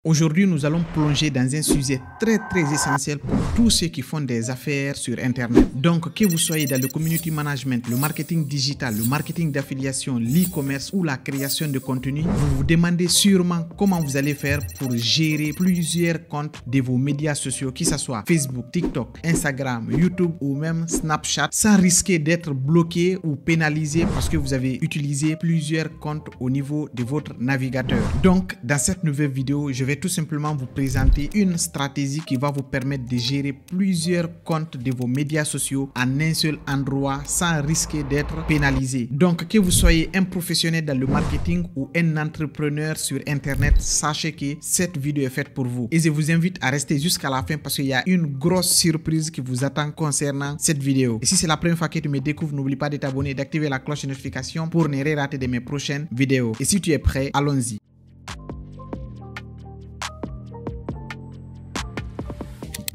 Aujourd'hui, nous allons plonger dans un sujet très essentiel pour tous ceux qui font des affaires sur Internet. Donc, que vous soyez dans le community management, le marketing digital, le marketing d'affiliation, l'e-commerce ou la création de contenu, vous vous demandez sûrement comment vous allez faire pour gérer plusieurs comptes de vos médias sociaux, que ce soit Facebook, TikTok, Instagram, YouTube ou même Snapchat, sans risquer d'être bloqué ou pénalisé parce que vous avez utilisé plusieurs comptes au niveau de votre navigateur. Donc, dans cette nouvelle vidéo, je vais tout simplement vous présenter une stratégie qui va vous permettre de gérer plusieurs comptes de vos médias sociaux en un seul endroit sans risquer d'être pénalisé. Donc, que vous soyez un professionnel dans le marketing ou un entrepreneur sur Internet, sachez que cette vidéo est faite pour vous. Et je vous invite à rester jusqu'à la fin parce qu'il y a une grosse surprise qui vous attend concernant cette vidéo. Et si c'est la première fois que tu me découvres, n'oublie pas de t'abonner et d'activer la cloche de notification pour ne rien rater de mes prochaines vidéos. Et si tu es prêt, allons-y.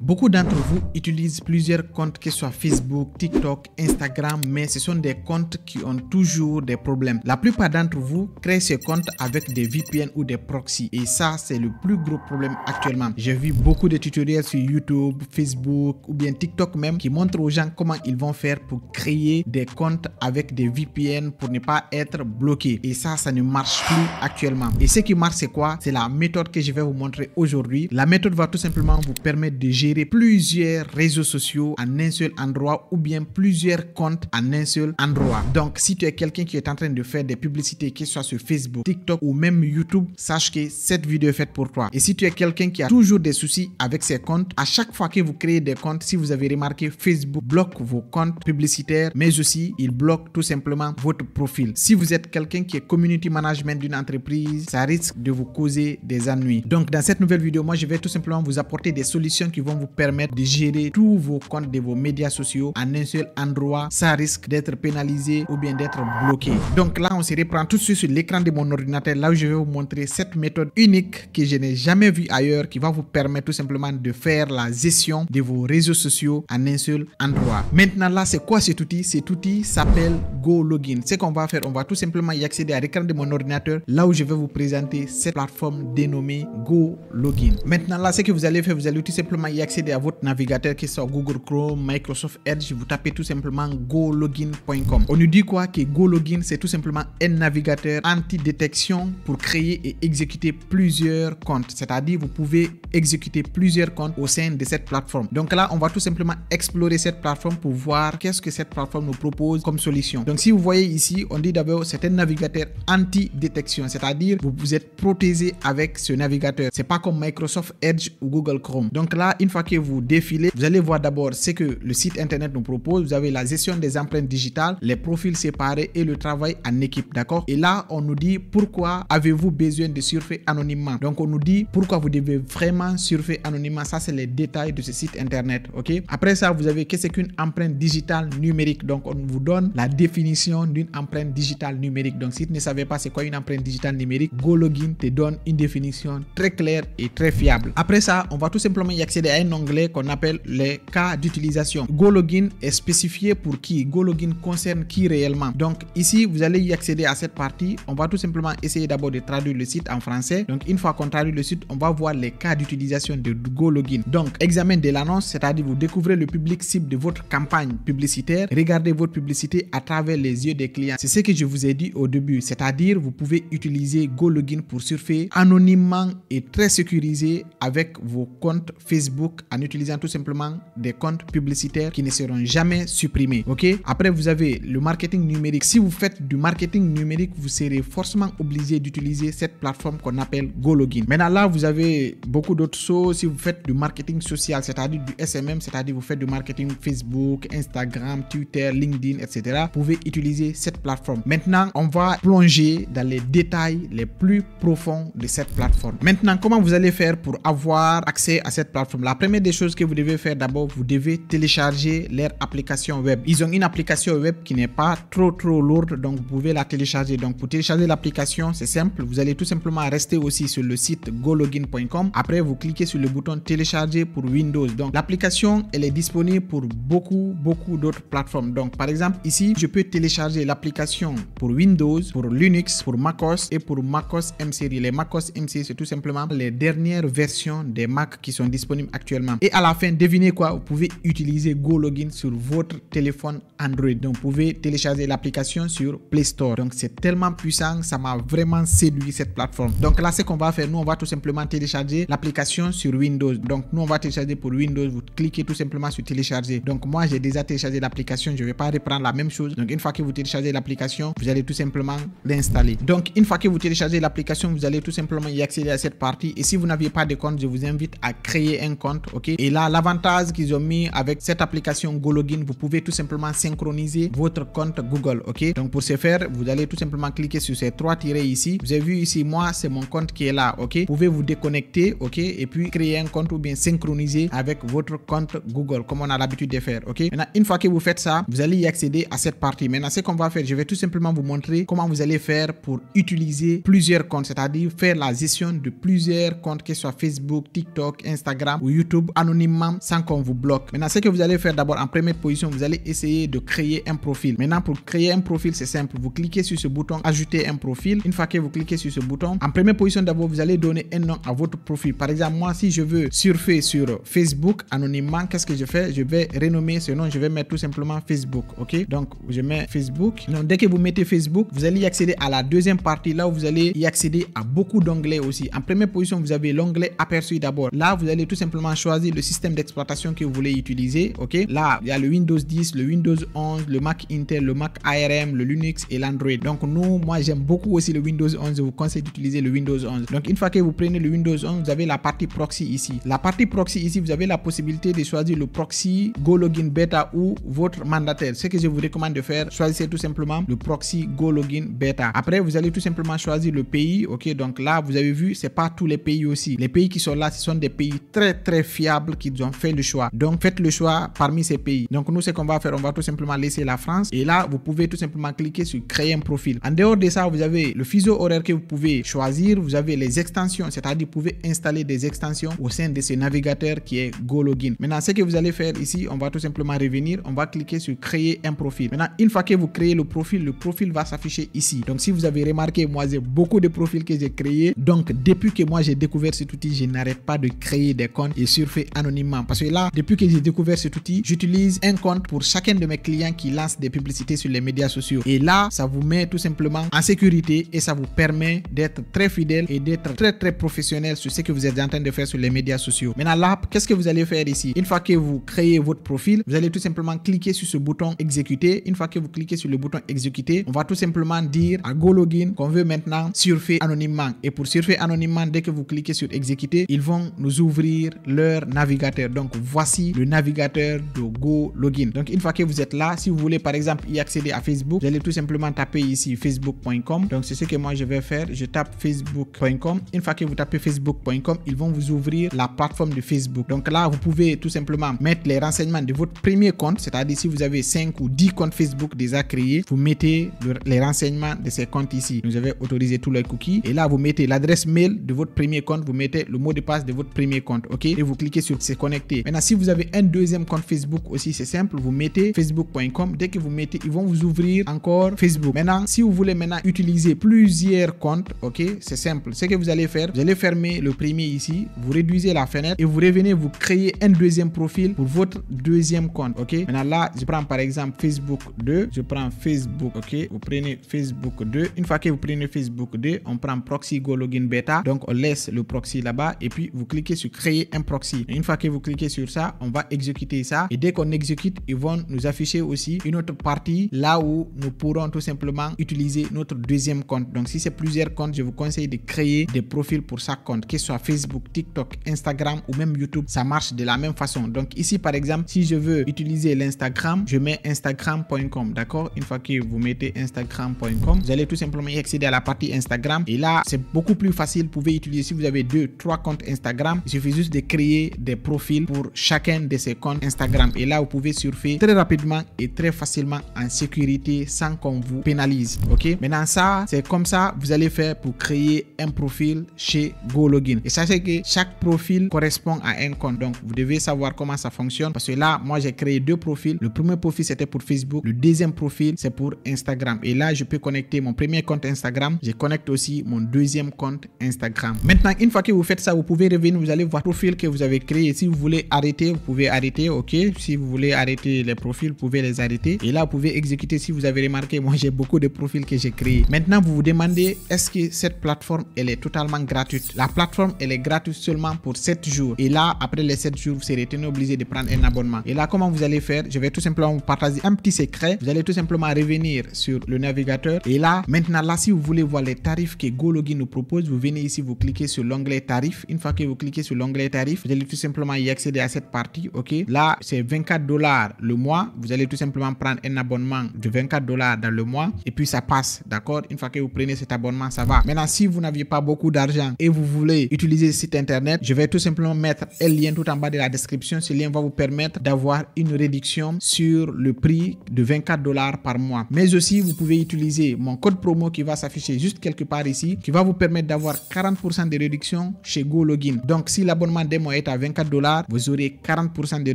Beaucoup d'entre vous utilisent plusieurs comptes, que ce soit Facebook, TikTok, Instagram, mais ce sont des comptes qui ont toujours des problèmes. La plupart d'entre vous créent ces comptes avec des VPN ou des proxys et ça, c'est le plus gros problème actuellement. J'ai vu beaucoup de tutoriels sur YouTube, Facebook ou bien TikTok même qui montrent aux gens comment ils vont faire pour créer des comptes avec des VPN pour ne pas être bloqués. Et ça ne marche plus actuellement. Et ce qui marche, c'est quoi? C'est la méthode que je vais vous montrer aujourd'hui. La méthode va tout simplement vous permettre de gérer plusieurs réseaux sociaux en un seul endroit ou bien plusieurs comptes en un seul endroit. Donc, si tu es quelqu'un qui est en train de faire des publicités, que ce soit sur Facebook, TikTok ou même YouTube, sache que cette vidéo est faite pour toi. Et si tu es quelqu'un qui a toujours des soucis avec ses comptes, à chaque fois que vous créez des comptes, si vous avez remarqué, Facebook bloque vos comptes publicitaires, mais aussi il bloque tout simplement votre profil. Si vous êtes quelqu'un qui est community management d'une entreprise, ça risque de vous causer des ennuis. Donc, dans cette nouvelle vidéo, moi, je vais tout simplement vous apporter des solutions qui vont vous permettre de gérer tous vos comptes de vos médias sociaux en un seul endroit sans risque d'être pénalisé ou bien d'être bloqué. Donc là, on se reprend tout de suite sur l'écran de mon ordinateur, là où je vais vous montrer cette méthode unique que je n'ai jamais vue ailleurs qui va vous permettre tout simplement de faire la gestion de vos réseaux sociaux en un seul endroit. Maintenant là, c'est quoi cet outil? Cet outil s'appelle GoLogin. Ce qu'on va faire, on va tout simplement y accéder à l'écran de mon ordinateur, là où je vais vous présenter cette plateforme dénommée GoLogin. Maintenant là, ce que vous allez faire, vous allez tout simplement y accéder à votre navigateur qui soit Google Chrome, Microsoft Edge, vous tapez tout simplement gologin.com. On nous dit quoi? Que GoLogin, c'est tout simplement un navigateur anti-détection pour créer et exécuter plusieurs comptes. C'est-à-dire, vous pouvez exécuter plusieurs comptes au sein de cette plateforme. Donc là, on va tout simplement explorer cette plateforme pour voir qu'est-ce que cette plateforme nous propose comme solution. Donc si vous voyez ici, on dit d'abord c'est un navigateur anti-détection, c'est-à-dire vous êtes protégé avec ce navigateur. C'est pas comme Microsoft Edge ou Google Chrome. Donc là, une fois que vous défilez, vous allez voir d'abord ce que le site internet nous propose. Vous avez la gestion des empreintes digitales, les profils séparés et le travail en équipe, d'accord? Et là, on nous dit pourquoi avez-vous besoin de surfer anonymement. Donc, on nous dit pourquoi vous devez vraiment surfer anonymement. Ça, c'est les détails de ce site internet, ok? Après ça, vous avez qu'est-ce qu'une empreinte digitale numérique. Donc, on vous donne la définition d'une empreinte digitale numérique. Donc, si tu ne savais pas c'est quoi une empreinte digitale numérique, GoLogin te donne une définition très claire et très fiable. Après ça, on va tout simplement y accéder à un onglet qu'on appelle les cas d'utilisation. GoLogin est spécifié pour qui? GoLogin concerne qui réellement? Donc ici, vous allez y accéder à cette partie. On va tout simplement essayer d'abord de traduire le site en français. Donc une fois qu'on traduit le site, on va voir les cas d'utilisation de GoLogin. Donc examen de l'annonce, c'est-à-dire vous découvrez le public cible de votre campagne publicitaire. Regardez votre publicité à travers les yeux des clients. C'est ce que je vous ai dit au début, c'est-à-dire vous pouvez utiliser GoLogin pour surfer anonymement et très sécurisé avec vos comptes Facebook en utilisant tout simplement des comptes publicitaires qui ne seront jamais supprimés. Ok? Après, vous avez le marketing numérique. Si vous faites du marketing numérique, vous serez forcément obligé d'utiliser cette plateforme qu'on appelle GoLogin. Maintenant là, vous avez beaucoup d'autres choses. Si vous faites du marketing social, c'est-à-dire du SMM, c'est-à-dire vous faites du marketing Facebook, Instagram, Twitter, LinkedIn, etc., vous pouvez utiliser cette plateforme. Maintenant, on va plonger dans les détails les plus profonds de cette plateforme. Maintenant, comment vous allez faire pour avoir accès à cette plateforme? La première des choses que vous devez faire d'abord, vous devez télécharger leur application web. Ils ont une application web qui n'est pas trop lourde, donc vous pouvez la télécharger. Donc pour télécharger l'application, c'est simple. Vous allez tout simplement rester aussi sur le site gologin.com. Après, vous cliquez sur le bouton télécharger pour Windows. Donc l'application, elle est disponible pour beaucoup d'autres plateformes. Donc par exemple, ici, je peux télécharger l'application pour Windows, pour Linux, pour MacOS et pour MacOS M-Series. Les MacOS M-Series, c'est tout simplement les dernières versions des Mac qui sont disponibles actuellement. Et à la fin, devinez quoi? Vous pouvez utiliser GoLogin sur votre téléphone Android. Donc, vous pouvez télécharger l'application sur Play Store. Donc, c'est tellement puissant, ça m'a vraiment séduit cette plateforme. Donc là, ce qu'on va faire, nous, on va tout simplement télécharger l'application sur Windows. Donc, nous, on va télécharger pour Windows. Vous cliquez tout simplement sur télécharger. Donc, moi, j'ai déjà téléchargé l'application. Je ne vais pas reprendre la même chose. Donc, une fois que vous téléchargez l'application, vous allez tout simplement l'installer. Donc, une fois que vous téléchargez l'application, vous allez tout simplement y accéder à cette partie. Et si vous n'aviez pas de compte, je vous invite à créer un compte. OK? Et là, l'avantage qu'ils ont mis avec cette application GoLogin, vous pouvez tout simplement synchroniser votre compte Google. OK? Donc, pour ce faire, vous allez tout simplement cliquer sur ces trois tirets ici. Vous avez vu ici, moi, c'est mon compte qui est là. OK? Vous pouvez vous déconnecter. OK? Et puis créer un compte ou bien synchroniser avec votre compte Google, comme on a l'habitude de faire. OK? Maintenant, une fois que vous faites ça, vous allez y accéder à cette partie. Maintenant, ce qu'on va faire, je vais tout simplement vous montrer comment vous allez faire pour utiliser plusieurs comptes, c'est-à-dire faire la gestion de plusieurs comptes, que ce soit Facebook, TikTok, Instagram ou YouTube, anonymement, sans qu'on vous bloque. Maintenant, ce que vous allez faire d'abord, en première position, vous allez essayer de créer un profil. Maintenant, pour créer un profil, c'est simple. Vous cliquez sur ce bouton ajouter un profil. Une fois que vous cliquez sur ce bouton, en première position d'abord, vous allez donner un nom à votre profil. Par exemple, moi, si je veux surfer sur Facebook anonymement, qu'est-ce que je fais? Je vais renommer ce nom. Je vais mettre tout simplement Facebook. OK? Donc, je mets Facebook. Donc, dès que vous mettez Facebook, vous allez y accéder à la deuxième partie, là où vous allez y accéder à beaucoup d'onglets aussi. En première position, vous avez l'onglet aperçu d'abord. Là, vous allez tout simplement choisir le système d'exploitation que vous voulez utiliser. OK? Là, il y a le Windows 10, le Windows 11, le Mac Intel, le Mac ARM, le Linux et l'Android. Donc, moi, j'aime beaucoup aussi le Windows 11. Je vous conseille d'utiliser le Windows 11. Donc, une fois que vous prenez le Windows 11, vous avez la partie proxy ici. La partie proxy ici, vous avez la possibilité de choisir le proxy GoLogin Beta ou votre mandataire. Ce que je vous recommande de faire, choisissez tout simplement le proxy GoLogin Beta. Après, vous allez tout simplement choisir le pays. OK? Donc là, vous avez vu, c'est pas tous les pays aussi. Les pays qui sont là, ce sont des pays très fiables qui ont fait le choix. Donc, faites le choix parmi ces pays. Donc, nous, ce qu'on va faire, on va tout simplement laisser la France. Et là, vous pouvez tout simplement cliquer sur créer un profil. En dehors de ça, vous avez le fuseau horaire que vous pouvez choisir. Vous avez les extensions, c'est-à-dire vous pouvez installer des extensions au sein de ce navigateur qui est GoLogin. Maintenant, ce que vous allez faire ici, on va tout simplement revenir. On va cliquer sur créer un profil. Maintenant, une fois que vous créez le profil va s'afficher ici. Donc, si vous avez remarqué, moi, j'ai beaucoup de profils que j'ai créés. Donc, depuis que moi, j'ai découvert cet outil, je n'arrête pas de créer des comptes et surfer anonymement. Parce que là, depuis que j'ai découvert cet outil, j'utilise un compte pour chacun de mes clients qui lancent des publicités sur les médias sociaux. Et là, ça vous met tout simplement en sécurité et ça vous permet d'être très fidèle et d'être très professionnel sur ce que vous êtes en train de faire sur les médias sociaux. Maintenant, là, qu'est-ce que vous allez faire ici? Une fois que vous créez votre profil, vous allez tout simplement cliquer sur ce bouton exécuter. Une fois que vous cliquez sur le bouton exécuter, on va tout simplement dire à GoLogin qu'on veut maintenant surfer anonymement. Et pour surfer anonymement, dès que vous cliquez sur exécuter, ils vont nous ouvrir leur navigateur. Donc, voici le navigateur de GoLogin. Donc, une fois que vous êtes là, si vous voulez par exemple y accéder à Facebook, vous allez tout simplement taper ici facebook.com. Donc, c'est ce que moi je vais faire. Je tape facebook.com. Une fois que vous tapez facebook.com, ils vont vous ouvrir la plateforme de Facebook. Donc là, vous pouvez tout simplement mettre les renseignements de votre premier compte, c'est-à-dire si vous avez 5 ou 10 comptes Facebook déjà créés, vous mettez les renseignements de ces comptes ici. Donc, je vais autoriser tous les cookies. Et là, vous mettez l'adresse mail de votre premier compte, vous mettez le mot de passe de votre premier compte. OK? Et vous cliquez sur se connecter. Maintenant, si vous avez un deuxième compte Facebook aussi, c'est simple. Vous mettez facebook.com. Dès que vous mettez, ils vont vous ouvrir encore Facebook. Maintenant, si vous voulez maintenant utiliser plusieurs comptes, OK? C'est simple. Ce que vous allez faire, vous allez fermer le premier ici, vous réduisez la fenêtre et vous revenez, vous créez un deuxième profil pour votre deuxième compte. OK? Maintenant, là, je prends par exemple Facebook 2. Je prends Facebook. OK? Vous prenez Facebook 2. Une fois que vous prenez Facebook 2, on prend proxy GoLogin Beta. Donc, on laisse le proxy là-bas et puis vous cliquez sur créer un proxy. Et une fois que vous cliquez sur ça, on va exécuter ça. Et dès qu'on exécute, ils vont nous afficher aussi une autre partie là où nous pourrons tout simplement utiliser notre deuxième compte. Donc, si c'est plusieurs comptes, je vous conseille de créer des profils pour chaque compte, que ce soit Facebook, TikTok, Instagram ou même YouTube. Ça marche de la même façon. Donc, ici, par exemple, si je veux utiliser l'Instagram, je mets instagram.com. D'accord? Une fois que vous mettez instagram.com, vous allez tout simplement y accéder à la partie Instagram. Et là, c'est beaucoup plus facile. Vous pouvez utiliser, si vous avez 2, 3 comptes Instagram, il suffit juste de créer créer des profils pour chacun de ces comptes Instagram. Et là, vous pouvez surfer très rapidement et très facilement en sécurité sans qu'on vous pénalise. Ok, maintenant ça, c'est comme ça vous allez faire pour créer un profil chez GoLogin. Et sachez que chaque profil correspond à un compte. Donc, vous devez savoir comment ça fonctionne parce que là, moi, j'ai créé deux profils. Le premier profil, c'était pour Facebook. Le deuxième profil, c'est pour Instagram. Et là, je peux connecter mon premier compte Instagram. Je connecte aussi mon deuxième compte Instagram. Maintenant, une fois que vous faites ça, vous pouvez revenir, vous allez voir le profil que vous avez créé. Si vous voulez arrêter, vous pouvez arrêter. Ok, si vous voulez arrêter les profils, vous pouvez les arrêter. Et là, vous pouvez exécuter. Si vous avez remarqué, moi, j'ai beaucoup de profils que j'ai créés. Maintenant, vous vous demandez, est-ce que cette plateforme, elle est totalement gratuite? La plateforme, elle est gratuite seulement pour 7 jours. Et là, après les 7 jours, vous serez tenu obligé de prendre un abonnement. Et là, comment vous allez faire? Je vais tout simplement vous partager un petit secret. Vous allez tout simplement revenir sur le navigateur. Et là, maintenant, là, si vous voulez voir les tarifs que GoLogin nous propose, vous venez ici, vous cliquez sur l'onglet tarifs. Une fois que vous cliquez sur l'onglet tarifs, vous allez tout simplement y accéder à cette partie. Ok, là, c'est 24 $ le mois. Vous allez tout simplement prendre un abonnement de 24 $ dans le mois. Et puis, ça passe. D'accord? Une fois que vous prenez cet abonnement, ça va. Maintenant, si vous n'aviez pas beaucoup d'argent et vous voulez utiliser le site internet, je vais tout simplement mettre un lien tout en bas de la description. Ce lien va vous permettre d'avoir une réduction sur le prix de 24 $ par mois. Mais aussi, vous pouvez utiliser mon code promo qui va s'afficher juste quelque part ici, qui va vous permettre d'avoir 40% de réduction chez GoLogin. Donc, si l'abonnement d'un mois est à 24 $, vous aurez 40% de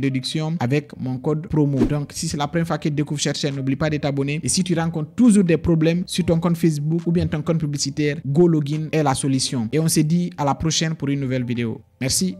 réduction avec mon code promo. Donc, si c'est la première fois que tu découvres cette chaîne, n'oublie pas de t'abonner. Et si tu rencontres toujours des problèmes sur ton compte Facebook ou bien ton compte publicitaire, GoLogin est la solution. Et on se dit à la prochaine pour une nouvelle vidéo. Merci.